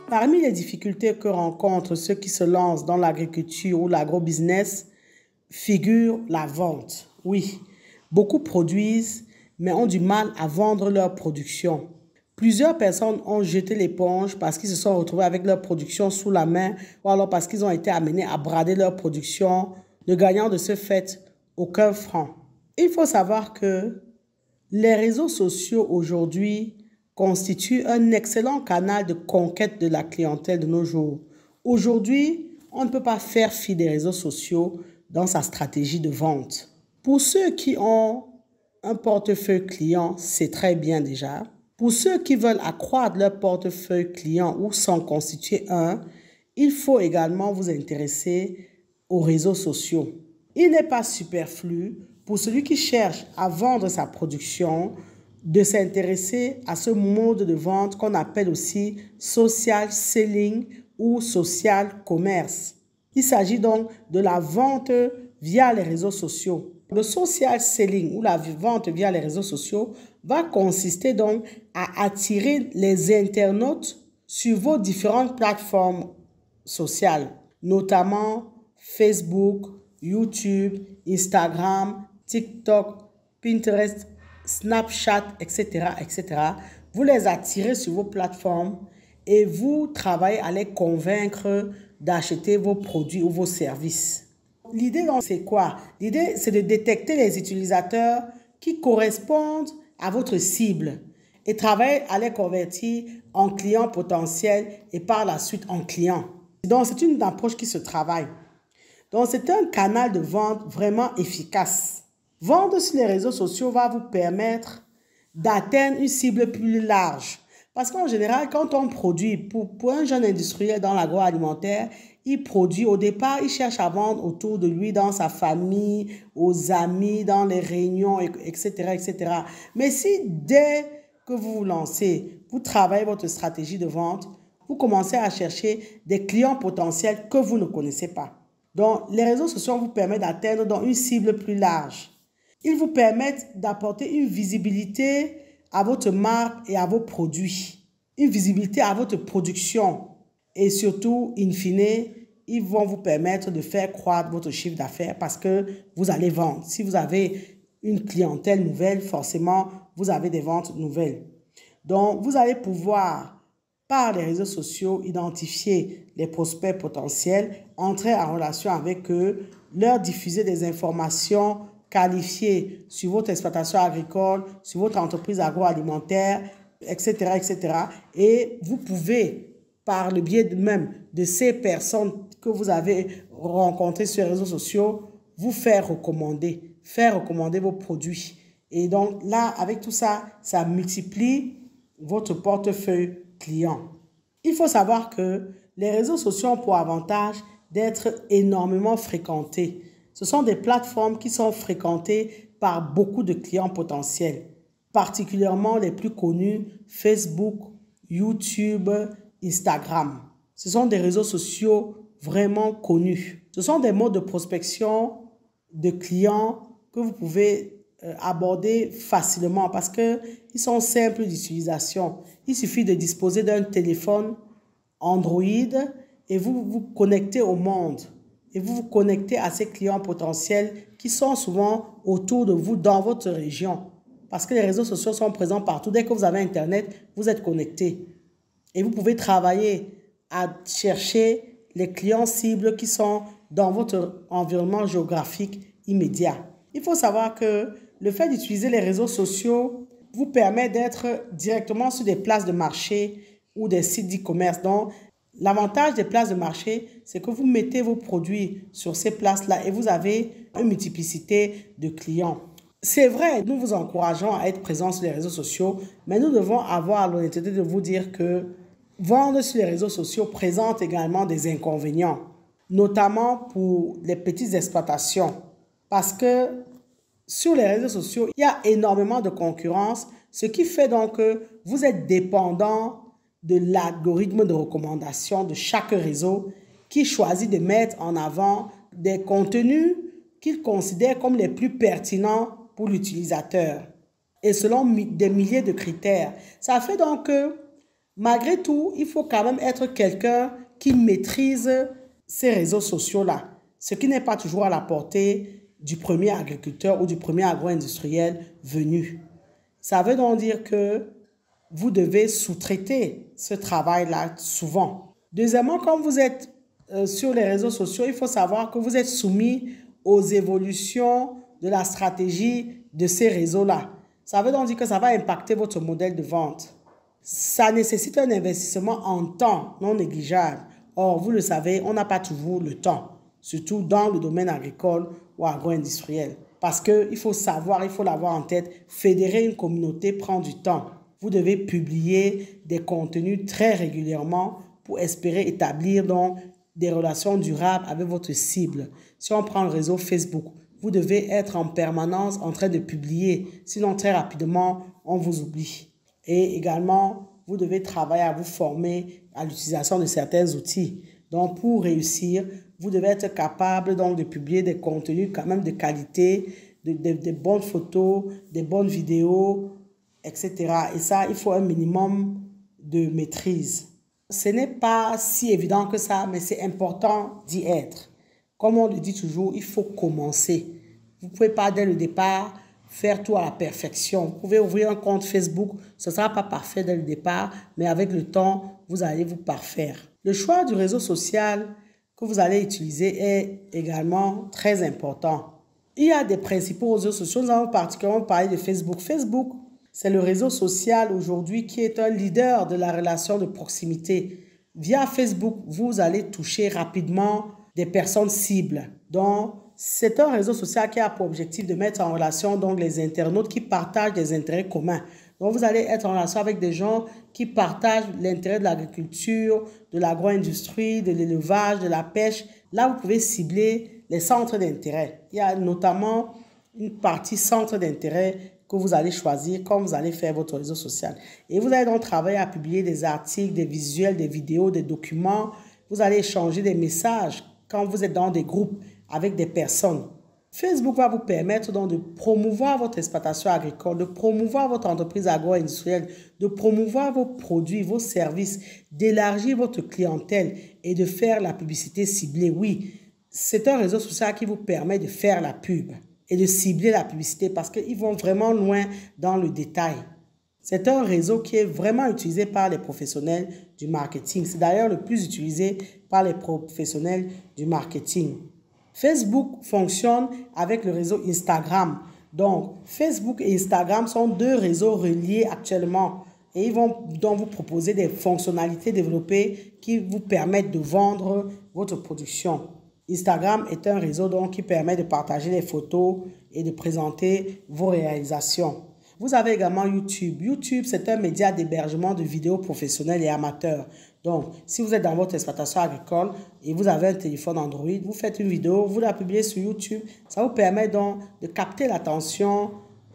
Parmi les difficultés que rencontrent ceux qui se lancent dans l'agriculture ou l'agrobusiness figure la vente. Oui, beaucoup produisent, mais ont du mal à vendre leur production. Plusieurs personnes ont jeté l'éponge parce qu'ils se sont retrouvés avec leur production sous la main ou alors parce qu'ils ont été amenés à brader leur production, ne gagnant de ce fait aucun franc. Il faut savoir que les réseaux sociaux aujourd'hui constituent un excellent canal de conquête de la clientèle de nos jours. Aujourd'hui, on ne peut pas faire fi des réseaux sociaux dans sa stratégie de vente. Pour ceux qui ont un portefeuille client, c'est très bien déjà. Pour ceux qui veulent accroître leur portefeuille client ou s'en constituer un, il faut également vous intéresser aux réseaux sociaux. Il n'est pas superflu pour celui qui cherche à vendre sa production de s'intéresser à ce mode de vente qu'on appelle aussi social selling ou social commerce. Il s'agit donc de la vente via les réseaux sociaux. Le social selling ou la vente via les réseaux sociaux va consister donc à attirer les internautes sur vos différentes plateformes sociales, notamment Facebook, YouTube, Instagram, TikTok, Pinterest, Snapchat, etc., etc. Vous les attirez sur vos plateformes et vous travaillez à les convaincre d'acheter vos produits ou vos services. L'idée, c'est quoi? L'idée, c'est de détecter les utilisateurs qui correspondent à votre cible et travailler à les convertir en clients potentiels et par la suite en clients. Donc, c'est une approche qui se travaille. Donc, c'est un canal de vente vraiment efficace. Vendre sur les réseaux sociaux va vous permettre d'atteindre une cible plus large. Parce qu'en général, quand on produit, pour un jeune industriel dans l'agroalimentaire, il produit, au départ, il cherche à vendre autour de lui, dans sa famille, aux amis, dans les réunions, etc., etc. Mais si dès que vous vous lancez, vous travaillez votre stratégie de vente, vous commencez à chercher des clients potentiels que vous ne connaissez pas. Donc, les réseaux sociaux vous permettent d'atteindre donc une cible plus large. Ils vous permettent d'apporter une visibilité à votre marque et à vos produits, une visibilité à votre production et surtout, in fine, ils vont vous permettre de faire croître votre chiffre d'affaires parce que vous allez vendre. Si vous avez une clientèle nouvelle, forcément, vous avez des ventes nouvelles. Donc, vous allez pouvoir, par les réseaux sociaux, identifier les prospects potentiels, entrer en relation avec eux, leur diffuser des informations qualifiées sur votre exploitation agricole, sur votre entreprise agroalimentaire, etc., etc. Et vous pouvez, par le biais même de ces personnes que vous avez rencontrées sur les réseaux sociaux, vous faire recommander vos produits. Et donc là, avec tout ça, ça multiplie votre portefeuille client. Il faut savoir que les réseaux sociaux ont pour avantage d'être énormément fréquentés. Ce sont des plateformes qui sont fréquentées par beaucoup de clients potentiels, particulièrement les plus connus, Facebook, YouTube, Instagram. Ce sont des réseaux sociaux vraiment connus. Ce sont des modes de prospection de clients que vous pouvez aborder facilement parce qu'ils sont simples d'utilisation. Il suffit de disposer d'un téléphone Android et vous vous connectez au monde et vous vous connectez à ces clients potentiels qui sont souvent autour de vous dans votre région parce que les réseaux sociaux sont présents partout. Dès que vous avez Internet, vous êtes connecté et vous pouvez travailler à chercher les clients cibles qui sont dans votre environnement géographique immédiat. Il faut savoir que le fait d'utiliser les réseaux sociaux vous permet d'être directement sur des places de marché ou des sites d'e-commerce. Donc, l'avantage des places de marché, c'est que vous mettez vos produits sur ces places-là et vous avez une multiplicité de clients. C'est vrai, nous vous encourageons à être présents sur les réseaux sociaux, mais nous devons avoir l'honnêteté de vous dire que vendre sur les réseaux sociaux présente également des inconvénients, notamment pour les petites exploitations. Parce que sur les réseaux sociaux, il y a énormément de concurrence, ce qui fait donc que vous êtes dépendant de l'algorithme de recommandation de chaque réseau qui choisit de mettre en avant des contenus qu'il considère comme les plus pertinents pour l'utilisateur et selon des milliers de critères. Ça fait donc que Malgré tout, il faut quand même être quelqu'un qui maîtrise ces réseaux sociaux-là, ce qui n'est pas toujours à la portée du premier agriculteur ou du premier agro-industriel venu. Ça veut donc dire que vous devez sous-traiter ce travail-là souvent. Deuxièmement, quand vous êtes sur les réseaux sociaux, il faut savoir que vous êtes soumis aux évolutions de la stratégie de ces réseaux-là. Ça veut donc dire que ça va impacter votre modèle de vente. Ça nécessite un investissement en temps non négligeable. Or, vous le savez, on n'a pas toujours le temps, surtout dans le domaine agricole ou agro-industriel. Parce qu'il faut savoir, il faut l'avoir en tête, fédérer une communauté prend du temps. Vous devez publier des contenus très régulièrement pour espérer établir donc des relations durables avec votre cible. Si on prend le réseau Facebook, vous devez être en permanence en train de publier, sinon très rapidement, on vous oublie. Et également, vous devez travailler à vous former à l'utilisation de certains outils. Donc, pour réussir, vous devez être capable donc, de publier des contenus quand même de qualité, de bonnes photos, des bonnes vidéos, etc. Et ça, il faut un minimum de maîtrise. Ce n'est pas si évident que ça, mais c'est important d'y être. Comme on le dit toujours, il faut commencer. Vous ne pouvez pas, dès le départ, faire tout à la perfection. Vous pouvez ouvrir un compte Facebook, ce ne sera pas parfait dès le départ, mais avec le temps, vous allez vous parfaire. Le choix du réseau social que vous allez utiliser est également très important. Il y a des principaux réseaux sociaux. Nous allons particulièrement parler de Facebook. Facebook, c'est le réseau social aujourd'hui qui est un leader de la relation de proximité. Via Facebook, vous allez toucher rapidement des personnes cibles. Donc, c'est un réseau social qui a pour objectif de mettre en relation donc, les internautes qui partagent des intérêts communs. Donc, vous allez être en relation avec des gens qui partagent l'intérêt de l'agriculture, de l'agro-industrie, de l'élevage, de la pêche. Là, vous pouvez cibler les centres d'intérêt. Il y a notamment une partie centre d'intérêt que vous allez choisir quand vous allez faire votre réseau social. Et vous allez donc travailler à publier des articles, des visuels, des vidéos, des documents. Vous allez échanger des messages quand vous êtes dans des groupes avec des personnes. Facebook va vous permettre donc de promouvoir votre exploitation agricole, de promouvoir votre entreprise agro-industrielle, de promouvoir vos produits, vos services, d'élargir votre clientèle et de faire la publicité ciblée. Oui, c'est un réseau social qui vous permet de faire la pub et de cibler la publicité parce qu'ils vont vraiment loin dans le détail. C'est un réseau qui est vraiment utilisé par les professionnels du marketing. C'est d'ailleurs le plus utilisé par les professionnels du marketing. Facebook fonctionne avec le réseau Instagram. Donc, Facebook et Instagram sont deux réseaux reliés actuellement. Et ils vont donc vous proposer des fonctionnalités développées qui vous permettent de vendre votre production. Instagram est un réseau donc qui permet de partager les photos et de présenter vos réalisations. Vous avez également YouTube. YouTube, c'est un média d'hébergement de vidéos professionnelles et amateurs. Donc, si vous êtes dans votre exploitation agricole et vous avez un téléphone Android, vous faites une vidéo, vous la publiez sur YouTube. Ça vous permet donc de capter l'attention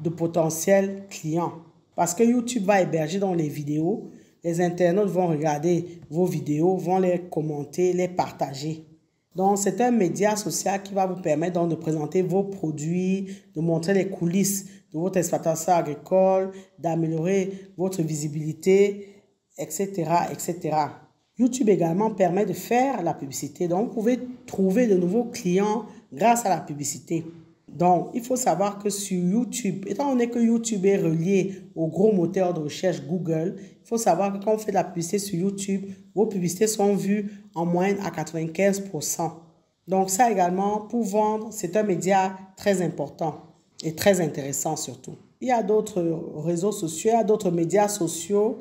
de potentiels clients. Parce que YouTube va héberger dans les vidéos. Les internautes vont regarder vos vidéos, vont les commenter, les partager. Donc, c'est un média social qui va vous permettre donc de présenter vos produits, de montrer les coulisses de votre exploitation agricole, d'améliorer votre visibilité, etc., etc. YouTube également permet de faire la publicité. Donc, vous pouvez trouver de nouveaux clients grâce à la publicité. Donc, il faut savoir que sur YouTube, étant donné que YouTube est relié au gros moteur de recherche Google, il faut savoir que quand vous faites de la publicité sur YouTube, vos publicités sont vues en moyenne à 95%. Donc, ça également, pour vendre, c'est un média très important et très intéressant surtout. Il y a d'autres réseaux sociaux, il y a d'autres médias sociaux,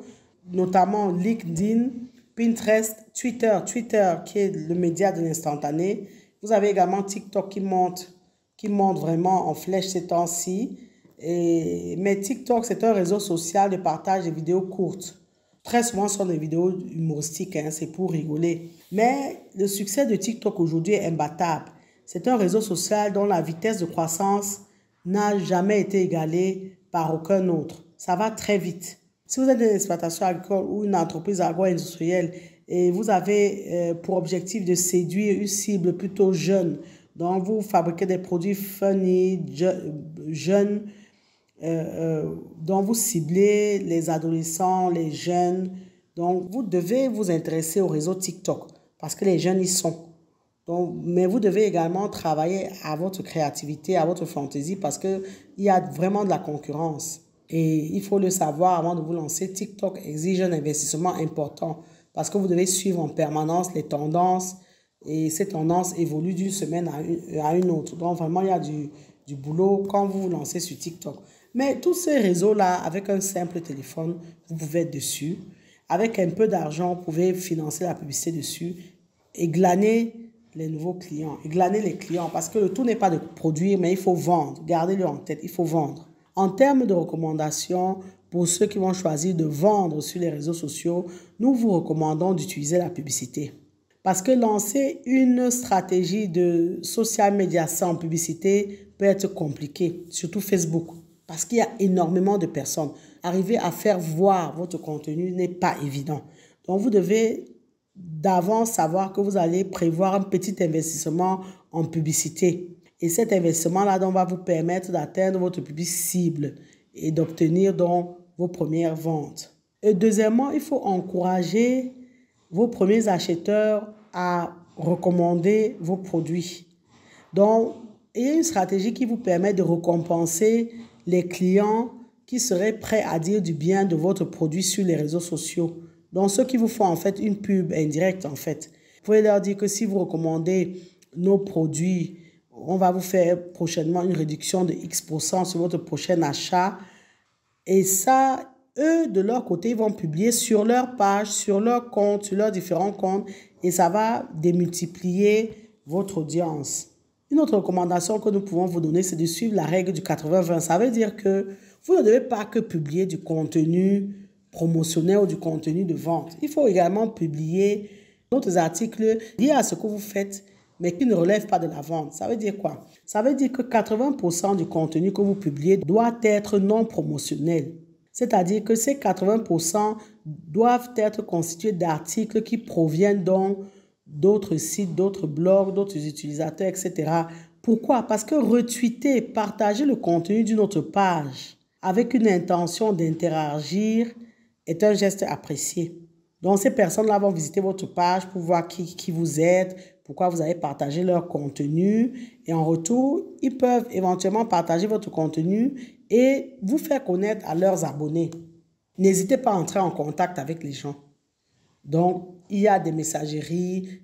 notamment LinkedIn, Pinterest, Twitter. Twitter qui est le média de l'instantané. Vous avez également TikTok qui monte vraiment en flèche ces temps-ci. Mais TikTok, c'est un réseau social de partage de vidéos courtes. Très souvent, ce sont des vidéos humoristiques, hein, c'est pour rigoler. Mais le succès de TikTok aujourd'hui est imbattable. C'est un réseau social dont la vitesse de croissance n'a jamais été égalée par aucun autre. Ça va très vite. Si vous êtes une exploitation agricole ou une entreprise agro-industrielle et vous avez pour objectif de séduire une cible plutôt jeune, donc vous fabriquez des produits funny, jeunes, dont vous ciblez les adolescents, les jeunes, Donc, vous devez vous intéresser au réseau TikTok parce que les jeunes y sont. Donc, mais vous devez également travailler à votre créativité, à votre fantaisie parce qu'il y a vraiment de la concurrence. Et il faut le savoir avant de vous lancer. TikTok exige un investissement important parce que vous devez suivre en permanence les tendances et ces tendances évoluent d'une semaine à une autre. Donc, vraiment, il y a du boulot quand vous vous lancez sur TikTok. Mais tous ces réseaux-là, avec un simple téléphone, vous pouvez être dessus. Avec un peu d'argent, vous pouvez financer la publicité dessus et glaner les nouveaux clients, et glaner les clients parce que le tout n'est pas de produire, mais il faut vendre. Gardez-le en tête, il faut vendre. En termes de recommandations, pour ceux qui vont choisir de vendre sur les réseaux sociaux, nous vous recommandons d'utiliser la publicité. Parce que lancer une stratégie de social media sans publicité peut être compliqué, surtout Facebook, parce qu'il y a énormément de personnes. Arriver à faire voir votre contenu n'est pas évident. Donc, vous devez d'avance savoir que vous allez prévoir un petit investissement en publicité. Et cet investissement-là va vous permettre d'atteindre votre public cible et d'obtenir donc vos premières ventes. Et deuxièmement, il faut encourager vos premiers acheteurs à recommander vos produits. Donc, il y a une stratégie qui vous permet de récompenser les clients qui seraient prêts à dire du bien de votre produit sur les réseaux sociaux. Donc, ceux qui vous font en fait une pub indirecte en fait. Vous pouvez leur dire que si vous recommandez nos produits, on va vous faire prochainement une réduction de X% sur votre prochain achat. Et ça, eux, de leur côté, ils vont publier sur leur page, sur leur compte, sur leurs différents comptes. Et ça va démultiplier votre audience. Une autre recommandation que nous pouvons vous donner, c'est de suivre la règle du 80-20. Ça veut dire que vous ne devez pas que publier du contenu promotionnel ou du contenu de vente. Il faut également publier d'autres articles liés à ce que vous faites, mais qui ne relèvent pas de la vente. Ça veut dire quoi? Ça veut dire que 80% du contenu que vous publiez doit être non promotionnel. C'est-à-dire que ces 80% doivent être constitués d'articles qui proviennent donc d'autres sites, d'autres blogs, d'autres utilisateurs, etc. Pourquoi? Parce que retweeter, partager le contenu d'une autre page avec une intention d'interagir est un geste apprécié. Donc, ces personnes-là vont visiter votre page pour voir qui vous êtes, pourquoi vous avez partagé leur contenu. Et en retour, ils peuvent éventuellement partager votre contenu et vous faire connaître à leurs abonnés. N'hésitez pas à entrer en contact avec les gens. Donc, il y a des messageries,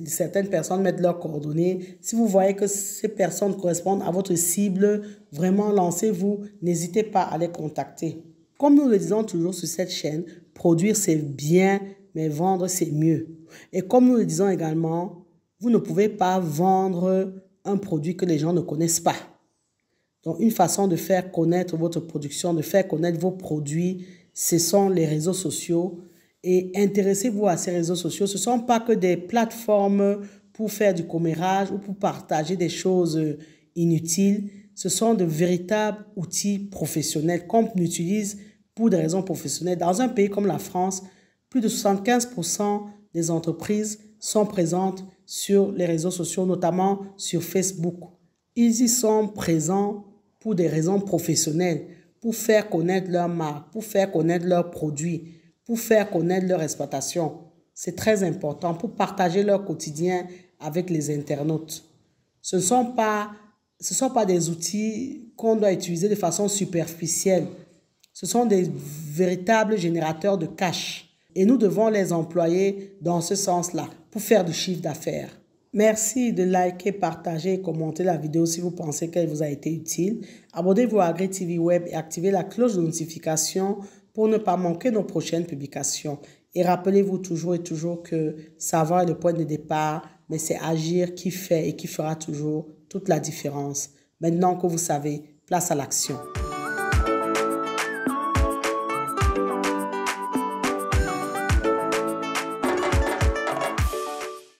certaines personnes mettent leurs coordonnées. Si vous voyez que ces personnes correspondent à votre cible, vraiment lancez-vous, n'hésitez pas à les contacter. Comme nous le disons toujours sur cette chaîne, produire c'est bien, mais vendre c'est mieux. Et comme nous le disons également, vous ne pouvez pas vendre un produit que les gens ne connaissent pas. Donc, une façon de faire connaître votre production, de faire connaître vos produits, ce sont les réseaux sociaux. Et intéressez-vous à ces réseaux sociaux. Ce ne sont pas que des plateformes pour faire du commérage ou pour partager des choses inutiles. Ce sont de véritables outils professionnels qu'on utilise pour des raisons professionnelles. Dans un pays comme la France, plus de 75% des entreprises sont présentes sur les réseaux sociaux, notamment sur Facebook. Ils y sont présents pour des raisons professionnelles, pour faire connaître leur marque, pour faire connaître leurs produits, pour faire connaître leur exploitation. C'est très important pour partager leur quotidien avec les internautes. Ce ne sont pas des outils qu'on doit utiliser de façon superficielle. Ce sont des véritables générateurs de cash. Et nous devons les employer dans ce sens-là pour faire du chiffre d'affaires. Merci de liker, partager et commenter la vidéo si vous pensez qu'elle vous a été utile. Abonnez-vous à Agri TV Web et activez la cloche de notification pour ne pas manquer nos prochaines publications. Et rappelez-vous toujours que savoir est le point de départ, mais c'est agir qui fait et qui fera toujours toute la différence. Maintenant que vous savez, place à l'action.